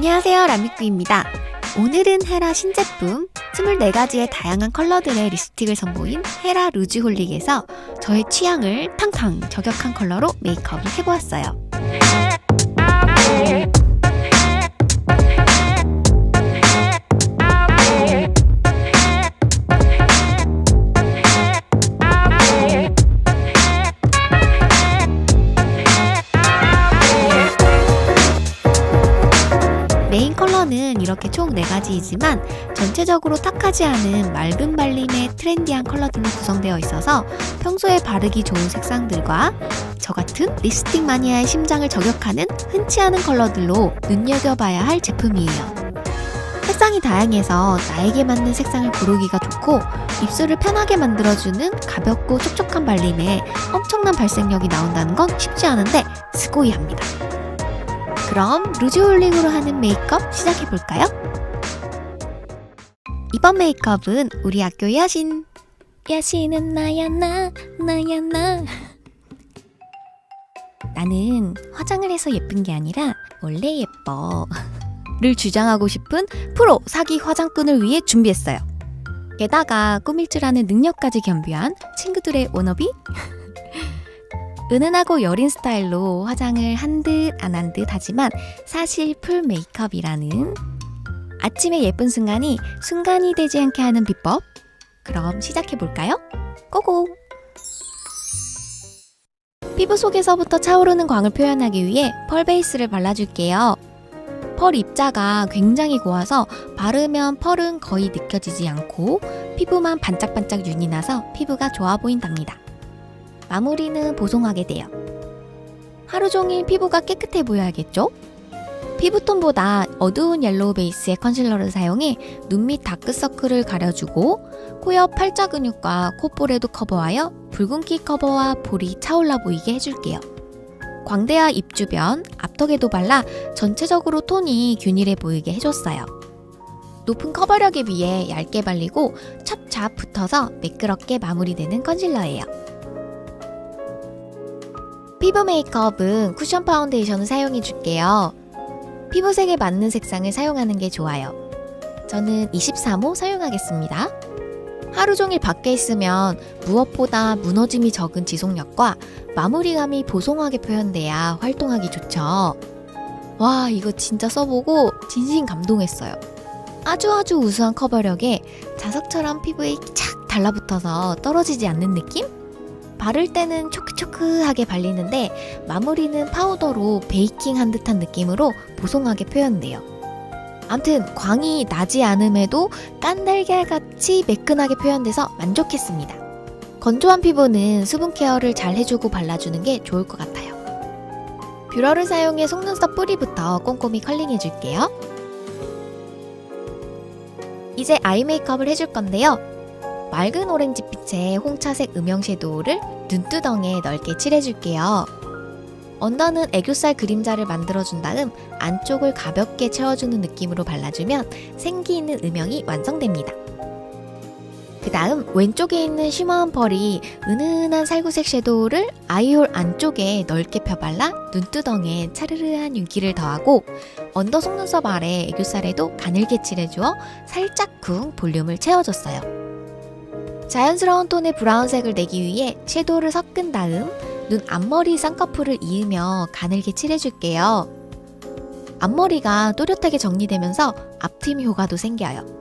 안녕하세요, 라미꾸입니다. 오늘은 헤라 신제품 24가지의 다양한 컬러들의 립스틱을 선보인 헤라 루즈홀릭에서 저의 취향을 탕탕 저격한 컬러로 메이크업을 해보았어요. 메인 컬러는 이렇게 총 4가지이지만 전체적으로 탁하지 않은 맑은 발림의 트렌디한 컬러들로 구성되어 있어서 평소에 바르기 좋은 색상들과 저 같은 립스틱 마니아의 심장을 저격하는 흔치 않은 컬러들로 눈여겨봐야 할 제품이에요. 색상이 다양해서 나에게 맞는 색상을 고르기가 좋고 입술을 편하게 만들어주는 가볍고 촉촉한 발림에 엄청난 발색력이 나온다는 건 쉽지 않은데 스고이합니다. 그럼 루즈홀릭으로 하는 메이크업 시작해볼까요? 이번 메이크업은 우리 학교 여신! 여신은 나야 나, 나야 나. 나는 화장을 해서 예쁜 게 아니라 원래 예뻐 를 주장하고 싶은 프로 사기 화장꾼을 위해 준비했어요. 게다가 꾸밀 줄 아는 능력까지 겸비한 친구들의 워너비? 은은하고 여린 스타일로 화장을 한 듯 안 한 듯 하지만 사실 풀 메이크업이라는 아침의 예쁜 순간이 되지 않게 하는 비법? 그럼 시작해볼까요? 고고! 피부 속에서부터 차오르는 광을 표현하기 위해 펄 베이스를 발라줄게요. 펄 입자가 굉장히 고와서 바르면 펄은 거의 느껴지지 않고 피부만 반짝반짝 윤이 나서 피부가 좋아 보인답니다. 마무리는 보송하게 돼요. 하루 종일 피부가 깨끗해 보여야겠죠? 피부톤보다 어두운 옐로우 베이스의 컨실러를 사용해 눈 밑 다크서클을 가려주고 코 옆 팔자 근육과 콧볼에도 커버하여 붉은기 커버와 볼이 차올라 보이게 해줄게요. 광대와 입 주변, 앞턱에도 발라 전체적으로 톤이 균일해 보이게 해줬어요. 높은 커버력에 비해 얇게 발리고 찹찹 붙어서 매끄럽게 마무리되는 컨실러예요. 피부 메이크업은 쿠션 파운데이션을 사용해줄게요. 피부색에 맞는 색상을 사용하는 게 좋아요. 저는 23호 사용하겠습니다. 하루 종일 밖에 있으면 무엇보다 무너짐이 적은 지속력과 마무리감이 보송하게 표현돼야 활동하기 좋죠. 와, 이거 진짜 써보고 진심 감동했어요. 아주 우수한 커버력에 자석처럼 피부에 착 달라붙어서 떨어지지 않는 느낌? 바를 때는 초크초크하게 발리는데 마무리는 파우더로 베이킹한 듯한 느낌으로 보송하게 표현돼요. 암튼 광이 나지 않음에도 깐달걀같이 매끈하게 표현돼서 만족했습니다. 건조한 피부는 수분 케어를 잘 해주고 발라주는 게 좋을 것 같아요. 뷰러를 사용해 속눈썹 뿌리부터 꼼꼼히 컬링해줄게요. 이제 아이 메이크업을 해줄 건데요. 맑은 오렌지빛의 홍차색 음영 섀도우를 눈두덩에 넓게 칠해줄게요. 언더는 애교살 그림자를 만들어준 다음 안쪽을 가볍게 채워주는 느낌으로 발라주면 생기 있는 음영이 완성됩니다. 그 다음 왼쪽에 있는 쉬머한 펄이 은은한 살구색 섀도우를 아이홀 안쪽에 넓게 펴발라 눈두덩에 차르르한 윤기를 더하고 언더 속눈썹 아래 애교살에도 가늘게 칠해주어 살짝쿵 볼륨을 채워줬어요. 자연스러운 톤의 브라운색을 내기 위해 섀도우를 섞은 다음 눈 앞머리 쌍꺼풀을 이으며 가늘게 칠해줄게요. 앞머리가 또렷하게 정리되면서 앞트임 효과도 생겨요.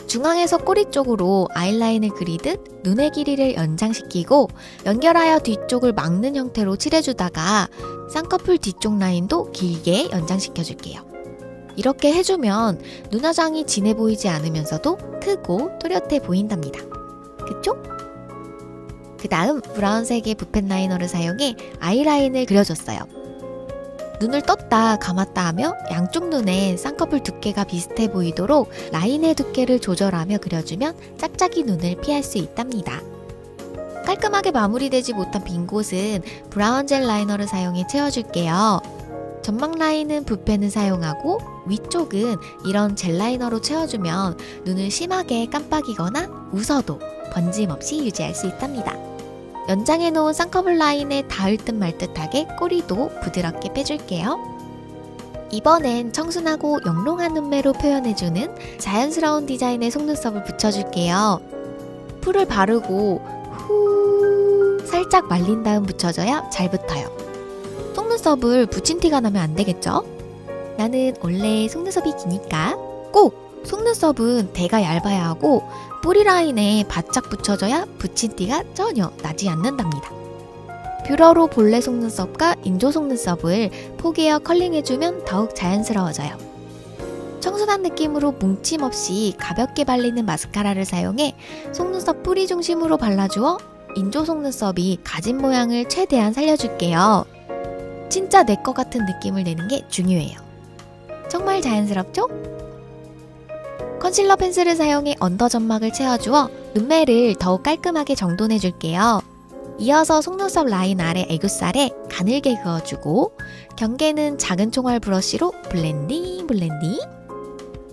중앙에서 꼬리 쪽으로 아이라인을 그리듯 눈의 길이를 연장시키고 연결하여 뒤쪽을 막는 형태로 칠해주다가 쌍꺼풀 뒤쪽 라인도 길게 연장시켜줄게요. 이렇게 해주면 눈화장이 진해 보이지 않으면서도 크고 또렷해 보인답니다. 그쵸? 그 다음 브라운색의 붓펜 라이너를 사용해 아이라인을 그려줬어요. 눈을 떴다 감았다 하며 양쪽 눈에 쌍꺼풀 두께가 비슷해 보이도록 라인의 두께를 조절하며 그려주면 짝짝이 눈을 피할 수 있답니다. 깔끔하게 마무리되지 못한 빈 곳은 브라운 젤 라이너를 사용해 채워줄게요. 전방 라인은 붓펜을 사용하고 위쪽은 이런 젤 라이너로 채워주면 눈을 심하게 깜빡이거나 웃어도 번짐 없이 유지할 수 있답니다. 연장해 놓은 쌍꺼풀 라인에 닿을 듯 말 듯하게 꼬리도 부드럽게 빼줄게요. 이번엔 청순하고 영롱한 눈매로 표현해주는 자연스러운 디자인의 속눈썹을 붙여줄게요. 풀을 바르고 후 살짝 말린 다음 붙여줘야 잘 붙어요. 속눈썹을 붙인 티가 나면 안 되겠죠? 나는 원래 속눈썹이 기니까 꼭 속눈썹은 대가 얇아야 하고 뿌리 라인에 바짝 붙여줘야 붙인 티가 전혀 나지 않는답니다. 뷰러로 본래 속눈썹과 인조 속눈썹을 포개어 컬링해주면 더욱 자연스러워져요. 청순한 느낌으로 뭉침 없이 가볍게 발리는 마스카라를 사용해 속눈썹 뿌리 중심으로 발라주어 인조 속눈썹이 가진 모양을 최대한 살려줄게요. 진짜 내 것 같은 느낌을 내는 게 중요해요. 정말 자연스럽죠? 컨실러 펜슬을 사용해 언더 점막을 채워주어 눈매를 더욱 깔끔하게 정돈해줄게요. 이어서 속눈썹 라인 아래 애교살에 가늘게 그어주고 경계는 작은 총알 브러쉬로 블렌딩.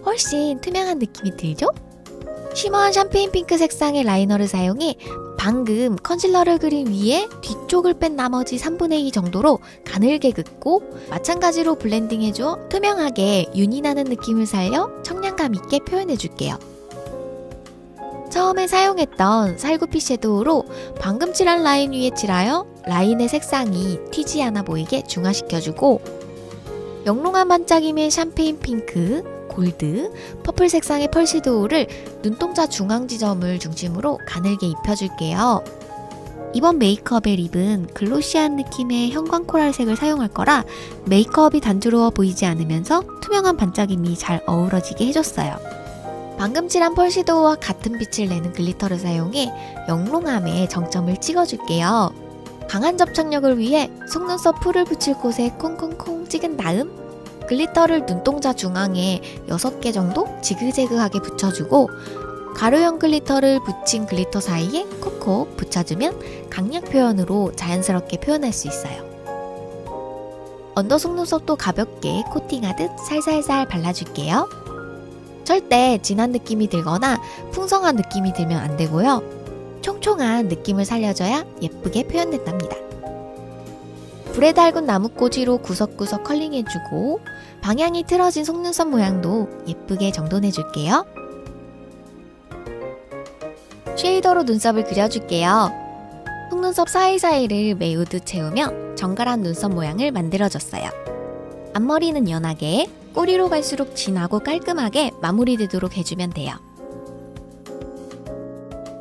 훨씬 투명한 느낌이 들죠? 쉬머한 샴페인 핑크 색상의 라이너를 사용해 방금 컨실러를 그린 위에 뒤쪽을 뺀 나머지 3분의 2 정도로 가늘게 긋고 마찬가지로 블렌딩해줘 투명하게 윤이 나는 느낌을 살려 청량감 있게 표현해줄게요. 처음에 사용했던 살구빛 섀도우로 방금 칠한 라인 위에 칠하여 라인의 색상이 튀지 않아 보이게 중화시켜주고 영롱한 반짝임의 샴페인 핑크, 골드, 퍼플 색상의 펄 섀도우를 눈동자 중앙 지점을 중심으로 가늘게 입혀줄게요. 이번 메이크업의 립은 글로시한 느낌의 형광 코랄색을 사용할 거라 메이크업이 단조로워 보이지 않으면서 투명한 반짝임이 잘 어우러지게 해줬어요. 방금 칠한 펄 섀도우와 같은 빛을 내는 글리터를 사용해 영롱함에 정점을 찍어줄게요. 강한 접착력을 위해 속눈썹 풀을 붙일 곳에 콩콩콩 찍은 다음 글리터를 눈동자 중앙에 6개 정도 지그재그하게 붙여주고 가루형 글리터를 붙인 글리터 사이에 콕콕 붙여주면 강약 표현으로 자연스럽게 표현할 수 있어요. 언더 속눈썹도 가볍게 코팅하듯 살살살 발라줄게요. 절대 진한 느낌이 들거나 풍성한 느낌이 들면 안 되고요. 총총한 느낌을 살려줘야 예쁘게 표현된답니다. 불에 달군 나뭇꽂이로 구석구석 컬링해주고 방향이 틀어진 속눈썹 모양도 예쁘게 정돈해줄게요. 쉐이더로 눈썹을 그려줄게요. 속눈썹 사이사이를 메우드 채우며 정갈한 눈썹 모양을 만들어줬어요. 앞머리는 연하게, 꼬리로 갈수록 진하고 깔끔하게 마무리되도록 해주면 돼요.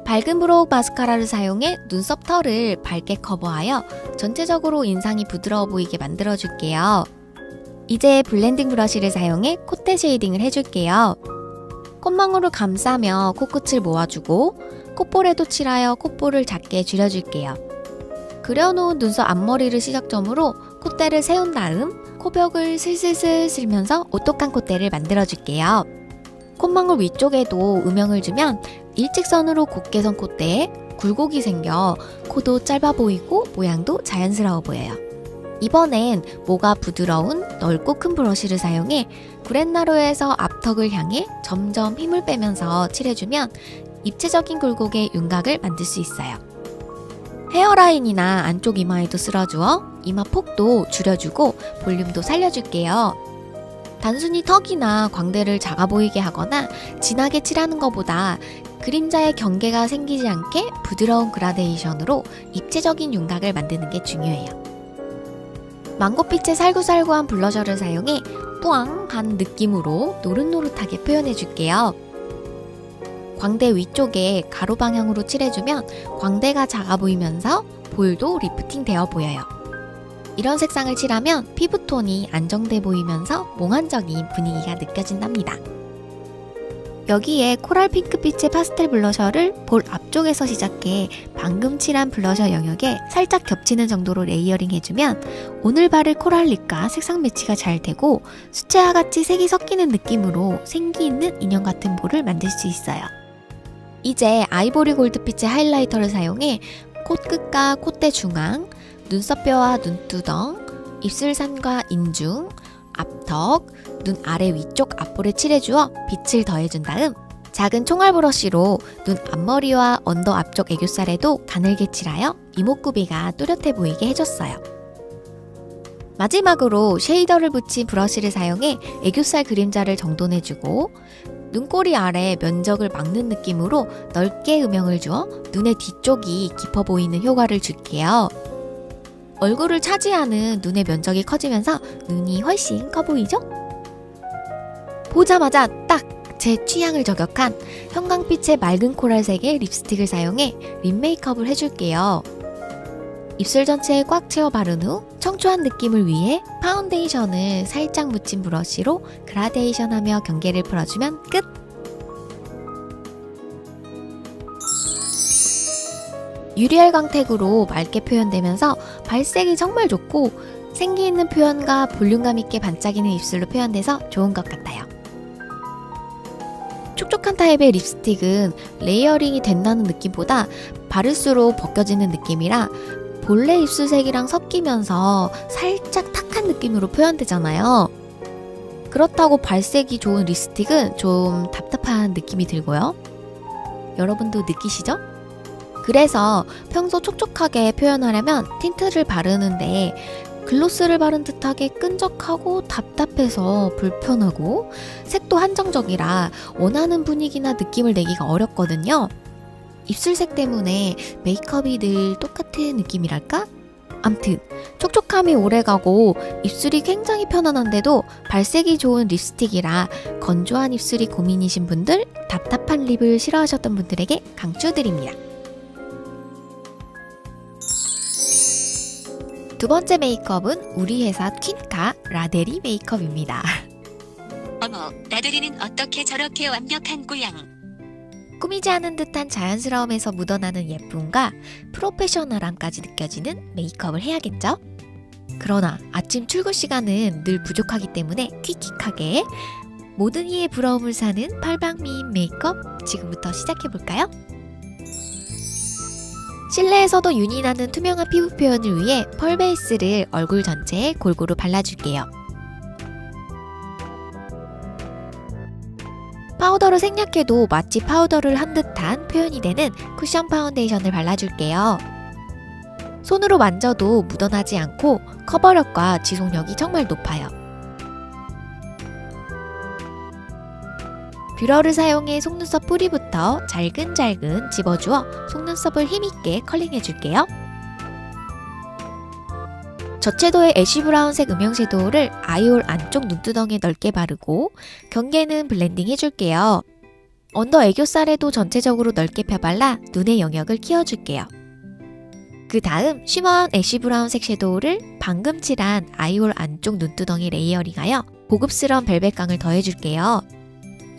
밝은 브로우 마스카라를 사용해 눈썹 털을 밝게 커버하여 전체적으로 인상이 부드러워 보이게 만들어줄게요. 이제 블렌딩 브러쉬를 사용해 콧대 쉐이딩을 해줄게요. 콧망울을 감싸며 코끝을 모아주고 콧볼에도 칠하여 콧볼을 작게 줄여줄게요. 그려놓은 눈썹 앞머리를 시작점으로 콧대를 세운 다음 코벽을 슬슬슬 쓸면서 오똑한 콧대를 만들어줄게요. 콧망울 위쪽에도 음영을 주면 일직선으로 곱게 선 콧대에 굴곡이 생겨 코도 짧아 보이고 모양도 자연스러워 보여요. 이번엔 모가 부드러운 넓고 큰 브러쉬를 사용해 구렛나루에서 앞턱을 향해 점점 힘을 빼면서 칠해주면 입체적인 굴곡의 윤곽을 만들 수 있어요. 헤어라인이나 안쪽 이마에도 쓸어주어 이마 폭도 줄여주고 볼륨도 살려줄게요. 단순히 턱이나 광대를 작아 보이게 하거나 진하게 칠하는 것보다 그림자의 경계가 생기지 않게 부드러운 그라데이션으로 입체적인 윤곽을 만드는 게 중요해요. 망고빛의 살구살구한 블러셔를 사용해 뿌앙한 느낌으로 노릇노릇하게 표현해줄게요. 광대 위쪽에 가로 방향으로 칠해주면 광대가 작아 보이면서 볼도 리프팅 되어 보여요. 이런 색상을 칠하면 피부톤이 안정돼 보이면서 몽환적인 분위기가 느껴진답니다. 여기에 코랄 핑크빛의 파스텔 블러셔를 볼 앞쪽에서 시작해 방금 칠한 블러셔 영역에 살짝 겹치는 정도로 레이어링 해주면 오늘 바를 코랄 립과 색상 매치가 잘 되고 수채화 같이 색이 섞이는 느낌으로 생기 있는 인형 같은 볼을 만들 수 있어요. 이제 아이보리 골드빛의 하이라이터를 사용해 콧끝과 콧대 중앙, 눈썹뼈와 눈두덩, 입술산과 인중, 앞턱, 눈 아래 위쪽 앞볼에 칠해주어 빛을 더해준 다음 작은 총알 브러쉬로 눈 앞머리와 언더 앞쪽 애교살에도 가늘게 칠하여 이목구비가 또렷해 보이게 해줬어요. 마지막으로 쉐이더를 붙인 브러쉬를 사용해 애교살 그림자를 정돈해주고 눈꼬리 아래 면적을 막는 느낌으로 넓게 음영을 주어 눈의 뒤쪽이 깊어 보이는 효과를 줄게요. 얼굴을 차지하는 눈의 면적이 커지면서 눈이 훨씬 커 보이죠? 보자마자 딱 제 취향을 저격한 형광빛의 맑은 코랄색의 립스틱을 사용해 립 메이크업을 해줄게요. 입술 전체에 꽉 채워 바른 후 청초한 느낌을 위해 파운데이션을 살짝 묻힌 브러쉬로 그라데이션하며 경계를 풀어주면 끝! 유리알 광택으로 맑게 표현되면서 발색이 정말 좋고 생기 있는 표현과 볼륨감 있게 반짝이는 입술로 표현돼서 좋은 것 같아요. 촉촉한 타입의 립스틱은 레이어링이 된다는 느낌보다 바를수록 벗겨지는 느낌이라 본래 입술색이랑 섞이면서 살짝 탁한 느낌으로 표현되잖아요. 그렇다고 발색이 좋은 립스틱은 좀 답답한 느낌이 들고요. 여러분도 느끼시죠? 그래서 평소 촉촉하게 표현하려면 틴트를 바르는데 글로스를 바른 듯하게 끈적하고 답답해서 불편하고 색도 한정적이라 원하는 분위기나 느낌을 내기가 어렵거든요. 입술색 때문에 메이크업이 늘 똑같은 느낌이랄까? 암튼 촉촉함이 오래가고 입술이 굉장히 편안한데도 발색이 좋은 립스틱이라 건조한 입술이 고민이신 분들, 답답한 립을 싫어하셨던 분들에게 강추드립니다. 두 번째 메이크업은 우리 회사 퀸카 라데리 메이크업입니다. 어머, 나들이는 어떻게 저렇게 완벽한 꼬양. 꾸미지 않은 듯한 자연스러움에서 묻어나는 예쁨과 프로페셔널함까지 느껴지는 메이크업을 해야겠죠? 그러나 아침 출근 시간은 늘 부족하기 때문에 퀴킥하게 모든 이의 부러움을 사는 팔방미인 메이크업 지금부터 시작해볼까요? 실내에서도 윤이 나는 투명한 피부 표현을 위해 펄 베이스를 얼굴 전체에 골고루 발라줄게요. 파우더로 생략해도 마치 파우더를 한 듯한 표현이 되는 쿠션 파운데이션을 발라줄게요. 손으로 만져도 묻어나지 않고 커버력과 지속력이 정말 높아요. 뷰러를 사용해 속눈썹 뿌리부터 잘근잘근 집어주어 속눈썹을 힘있게 컬링해줄게요. 저채도의 애쉬 브라운색 음영 섀도우를 아이홀 안쪽 눈두덩이에 넓게 바르고 경계는 블렌딩 해줄게요. 언더 애교살에도 전체적으로 넓게 펴발라 눈의 영역을 키워줄게요. 그 다음 쉬머한 애쉬 브라운색 섀도우를 방금 칠한 아이홀 안쪽 눈두덩이 레이어링하여 고급스러운 벨벳광을 더해줄게요.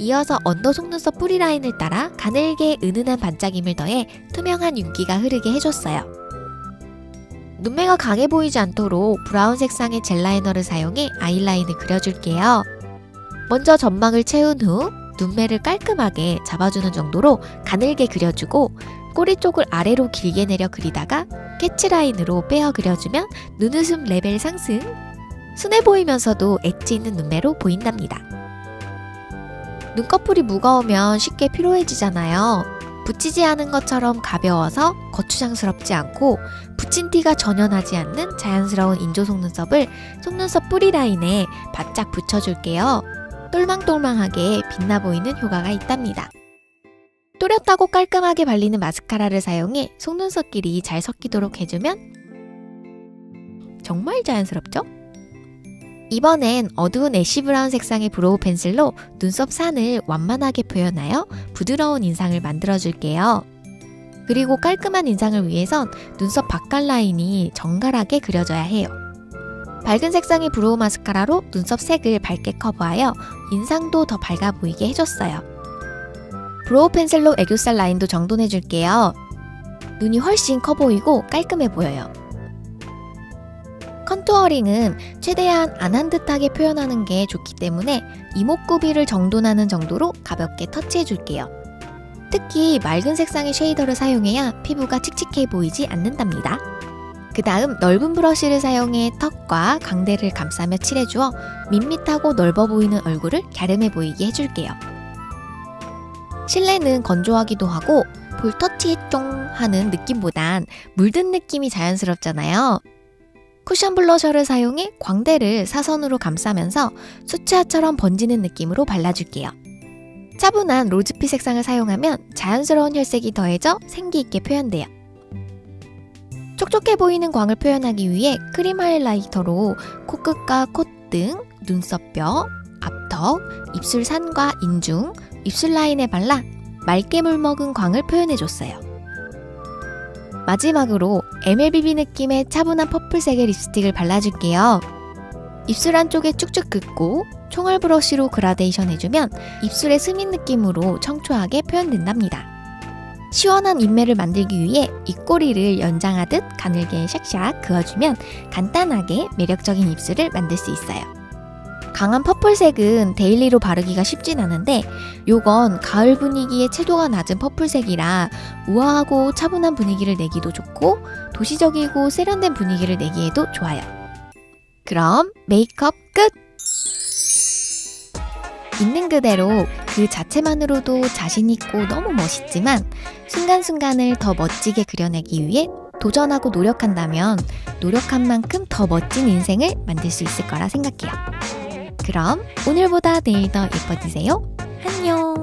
이어서 언더 속눈썹 뿌리 라인을 따라 가늘게 은은한 반짝임을 더해 투명한 윤기가 흐르게 해줬어요. 눈매가 강해 보이지 않도록 브라운 색상의 젤 라이너를 사용해 아이라인을 그려줄게요. 먼저 점막을 채운 후 눈매를 깔끔하게 잡아주는 정도로 가늘게 그려주고 꼬리 쪽을 아래로 길게 내려 그리다가 캐치 라인으로 빼어 그려주면 눈웃음 레벨 상승! 순해 보이면서도 엣지 있는 눈매로 보인답니다. 눈꺼풀이 무거우면 쉽게 피로해지잖아요. 붙이지 않은 것처럼 가벼워서 거추장스럽지 않고 붙인 티가 전혀 나지 않는 자연스러운 인조 속눈썹을 속눈썹 뿌리 라인에 바짝 붙여줄게요. 똘망똘망하게 빛나 보이는 효과가 있답니다. 또렷하고 깔끔하게 발리는 마스카라를 사용해 속눈썹끼리 잘 섞이도록 해주면 정말 자연스럽죠? 이번엔 어두운 애쉬 브라운 색상의 브로우 펜슬로 눈썹 산을 완만하게 표현하여 부드러운 인상을 만들어줄게요. 그리고 깔끔한 인상을 위해선 눈썹 바깥 라인이 정갈하게 그려져야 해요. 밝은 색상의 브로우 마스카라로 눈썹 색을 밝게 커버하여 인상도 더 밝아 보이게 해줬어요. 브로우 펜슬로 애교살 라인도 정돈해줄게요. 눈이 훨씬 커 보이고 깔끔해 보여요. 컨투어링은 최대한 안 한 듯하게 표현하는 게 좋기 때문에 이목구비를 정돈하는 정도로 가볍게 터치해줄게요. 특히 맑은 색상의 쉐이더를 사용해야 피부가 칙칙해 보이지 않는답니다. 그 다음 넓은 브러쉬를 사용해 턱과 광대를 감싸며 칠해주어 밋밋하고 넓어 보이는 얼굴을 갸름해 보이게 해줄게요. 실내는 건조하기도 하고 볼터치에 쫑 하는 느낌보단 물든 느낌이 자연스럽잖아요. 쿠션 블러셔를 사용해 광대를 사선으로 감싸면서 수채화처럼 번지는 느낌으로 발라줄게요. 차분한 로즈빛 색상을 사용하면 자연스러운 혈색이 더해져 생기있게 표현돼요. 촉촉해 보이는 광을 표현하기 위해 크림 하이라이터로 코끝과 콧등, 눈썹뼈, 앞턱, 입술 산과 인중, 입술 라인에 발라 맑게 물먹은 광을 표현해줬어요. 마지막으로 MLBB 느낌의 차분한 퍼플색의 립스틱을 발라줄게요. 입술 안쪽에 쭉쭉 긋고 총알 브러쉬로 그라데이션 해주면 입술의 스민 느낌으로 청초하게 표현된답니다. 시원한 인매를 만들기 위해 입꼬리를 연장하듯 가늘게 샥샥 그어주면 간단하게 매력적인 입술을 만들 수 있어요. 강한 퍼플색은 데일리로 바르기가 쉽진 않은데 요건 가을 분위기에 채도가 낮은 퍼플색이라 우아하고 차분한 분위기를 내기도 좋고 도시적이고 세련된 분위기를 내기에도 좋아요. 그럼 메이크업 끝! 있는 그대로 그 자체만으로도 자신있고 너무 멋있지만 순간순간을 더 멋지게 그려내기 위해 도전하고 노력한다면 노력한 만큼 더 멋진 인생을 만들 수 있을 거라 생각해요. 그럼 오늘보다 내일 더 예뻐지세요. 안녕!